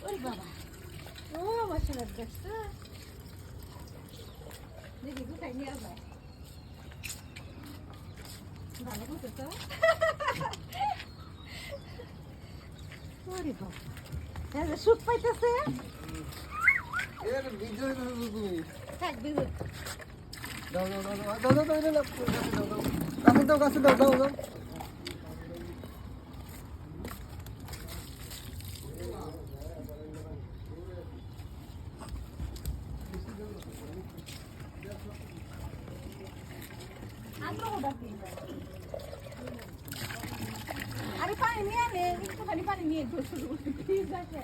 ওরে বাবা ও মশলার গাছটা দেখি কোথায় নিয়ে যায় ভালো করতে তো ওরে বাবা হ্যাঁ সুখ পাইতেছে এর বিজয় না তুমি থাক বিজয় দাও কাছে দাও আরে পানি নিয়ে নে একটুখানি পানি নিয়ে ঠিক আছে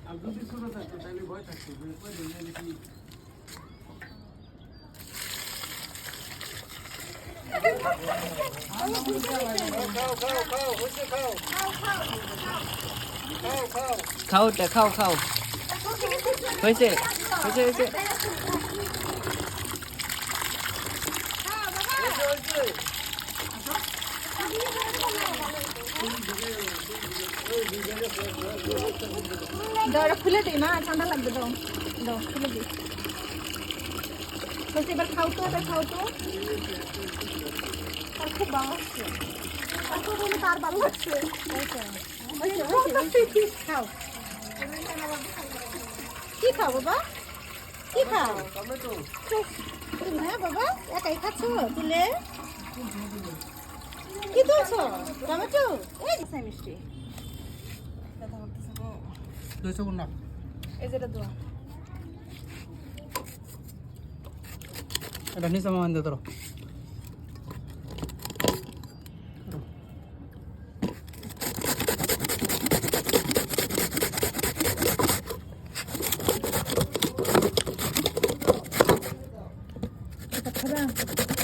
আর যদি ছোট থাকতো তাহলে ভয় থাকতো খাও হয়েছে দরজা খুলে দিই মা ঠান্ডা লাগবে দাও খুলে দিই বলছি এবার খাও তো আর খুব ভালো লাগছে তার ভালো লাগছে খাও কি খাও বাবা কি খাও টমেটো হ্যাঁ বাবা একাই খাচ্ছ তুলে কি তুলছো টমেটো এই মিষ্টি দুইশো গুণ না এই যেটা দোয়া এটা নিচে মামান দিয়ে ধরো এটা খাবা